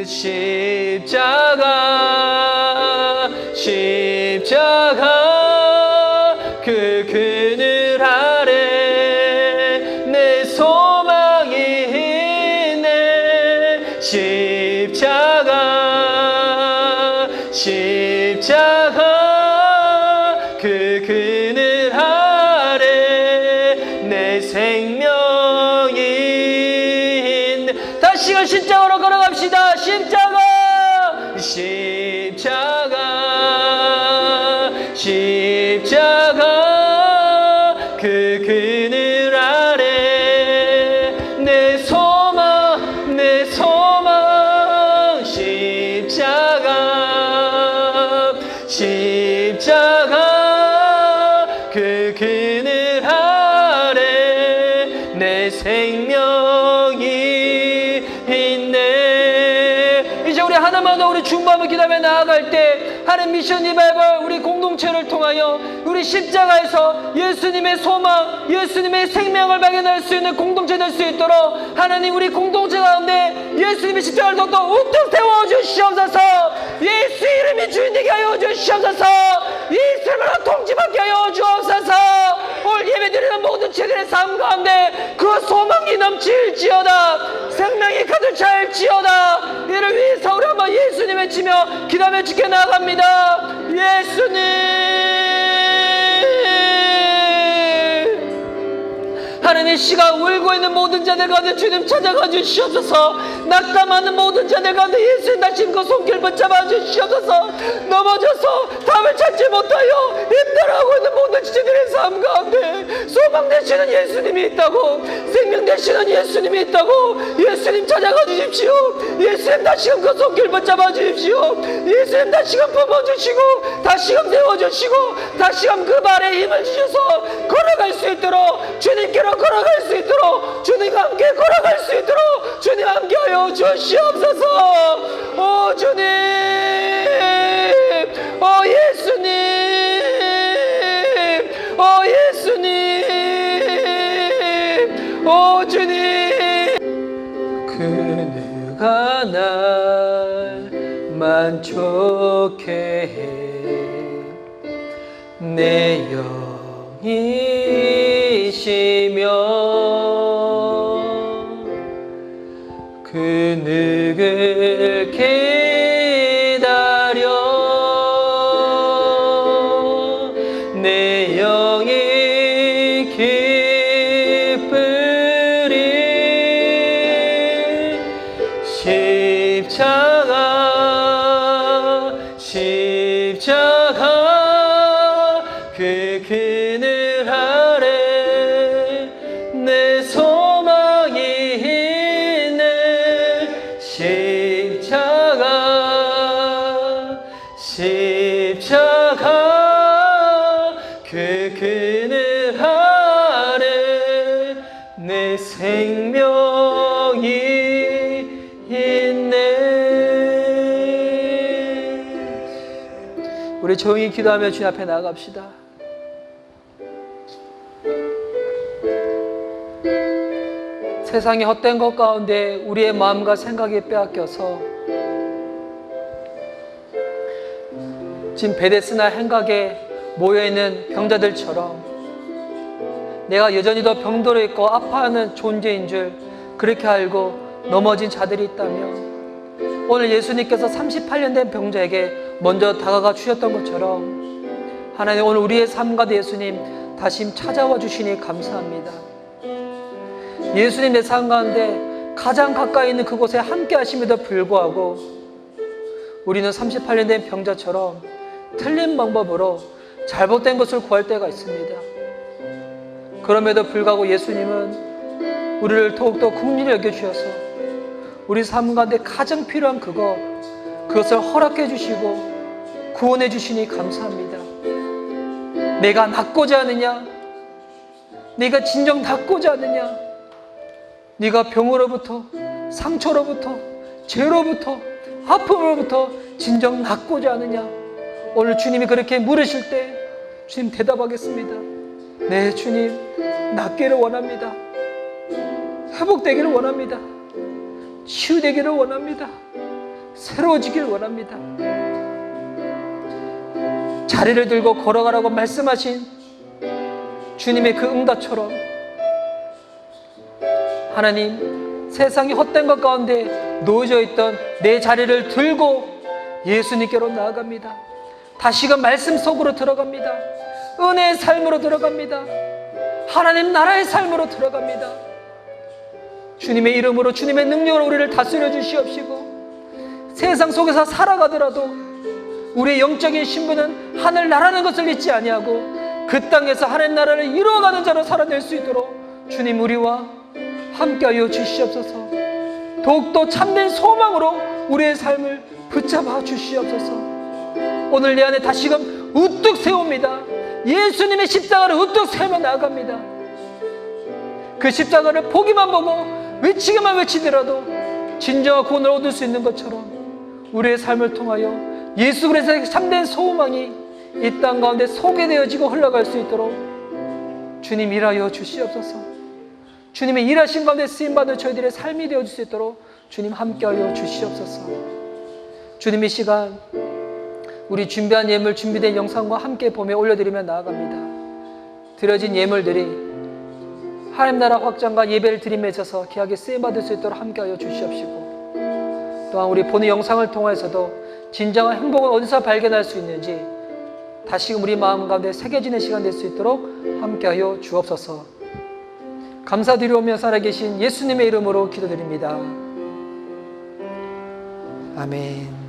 십자가 십자가 그 그늘 아래 내 소망이 있네. 십자가 십자가 그 그늘 아래 내 생명이 있네. 다시금 십자가로 걸어갑시다. 십자가 십자가 십자가 그 그늘 아래 내 소망 내 소망. 십자가 십자가 그 그늘 아래 내 생명이 있네. 이제 우리 하나마다 우리 중보하며 기도하며 나아갈 때 하나님 미션 리바이벌 우리 공동체를 통하여 우리 십자가에서 예수님의 소망, 예수님의 생명을 발견할 수 있는 공동체 될 수 있도록 하나님 우리 공동체 가운데 예수님의 십자가를 더욱더 우뚝 세워주시옵소서. 예수 이름이 주인 되게 하여 주시옵소서. 예수 이름으로 통치받게 하여 주옵소서. 오늘 예배드리는 모든 제들의 삶 가운데 그 소망이 넘칠지어다, 생명이 가득 찰지어다. 이를 위해서 우리 한번 예수님 외치며 기도하며 주께 나아갑니다. 예수님, 하나님의 시가 울고 있는 모든 자들 가운데 주님 찾아가 주시옵소서. 낙담하는 모든 자들 가운데 예수님 다시 그 손길 붙잡아 주시옵소서. 넘어져서 답을 찾지 못하여 힘들어하고 있는 모든 지체들의 삶 가운데 소망 되시는 예수님이 있다고, 생명 되시는 예수님이 있다고. 예수님 찾아가 주십시오. 예수님 다시금 그 손길 붙잡아 주십시오. 예수님 다시금 품어주시고 다시금 세워주시고 다시금 그 발에 힘을 주셔서 걸어갈 수 있도록, 주님께로 걸어갈 수 있도록, 주님과 함께 걸어갈 수 있도록 주님 함께하여 주시옵소서. 오 주님, 오 예수님, 오 예수님, 오 주님. 그누가 날 만족해 해 내 영이시며 누굴 기다려 내 영이 기쁘리 십자가 그 그늘 아래 내 소망이 있네 십자가 그 그늘 아래 내 생명이 있네. 우리 조용히 기도하며 주님 앞에 나아갑시다. 세상의 헛된 것 가운데 우리의 마음과 생각이 빼앗겨서 지금 베데스나 행각에 모여있는 병자들처럼 내가 여전히 더 병들어 있고 아파하는 존재인 줄 그렇게 알고 넘어진 자들이 있다면 오늘 예수님께서 38년 된 병자에게 먼저 다가가 주셨던 것처럼 하나님 오늘 우리의 삶 가운데 예수님 다시 찾아와 주시니 감사합니다. 예수님 내 삶 가운데 가장 가까이 있는 그곳에 함께 하심에도 불구하고 우리는 38년 된 병자처럼 틀린 방법으로 잘못된 것을 구할 때가 있습니다. 그럼에도 불구하고 예수님은 우리를 더욱더 긍휼히 여겨주셔서 우리 삶 가운데 가장 필요한 그것을 허락해 주시고 구원해 주시니 감사합니다. 내가 낫고자 하느냐? 네가 진정 낫고자 하느냐? 네가 병으로부터 상처로부터 죄로부터 아픔으로부터 진정 낫고자 하느냐? 오늘 주님이 그렇게 물으실 때 주님 대답하겠습니다. 네 주님, 낫기를 원합니다. 회복되기를 원합니다. 치유되기를 원합니다. 새로워지기를 원합니다. 자리를 들고 걸어가라고 말씀하신 주님의 그 응답처럼 하나님, 세상이 헛된 것 가운데 놓여져 있던 내 자리를 들고 예수님께로 나아갑니다. 다시금 말씀 속으로 들어갑니다. 은혜의 삶으로 들어갑니다. 하나님 나라의 삶으로 들어갑니다. 주님의 이름으로 주님의 능력으로 우리를 다스려 주시옵시고 세상 속에서 살아가더라도 우리의 영적인 신분은 하늘 나라는 것을 잊지 아니하고 그 땅에서 하나님 나라를 이루어가는 자로 살아낼 수 있도록 주님 우리와 함께하여 주시옵소서. 더욱더 참된 소망으로 우리의 삶을 붙잡아 주시옵소서. 오늘 내 안에 다시금 우뚝 세웁니다. 예수님의 십자가를 우뚝 세우며 나아갑니다. 그 십자가를 보기만 보고 외치기만 외치더라도 진정한 구원을 얻을 수 있는 것처럼 우리의 삶을 통하여 예수 그리스도의 참된 소망이 이 땅 가운데 소개되어지고 흘러갈 수 있도록 주님 일하여 주시옵소서. 주님의 일하신 가운데 쓰임받은 저희들의 삶이 되어질 수 있도록 주님 함께하여 주시옵소서. 주님 이 시간 우리 준비한 예물, 준비된 영상과 함께 보며 올려드리며 나아갑니다. 드려진 예물들이 하나님 나라 확장과 예배를 드림에 있어서 귀하게 쓰임받을 수 있도록 함께하여 주시옵시고 또한 우리 보는 영상을 통해서도 진정한 행복은 어디서 발견할 수 있는지 다시금 우리 마음 가운데 새겨지는 시간 될 수 있도록 함께하여 주옵소서. 감사드리오며 살아계신 예수님의 이름으로 기도드립니다. 아멘.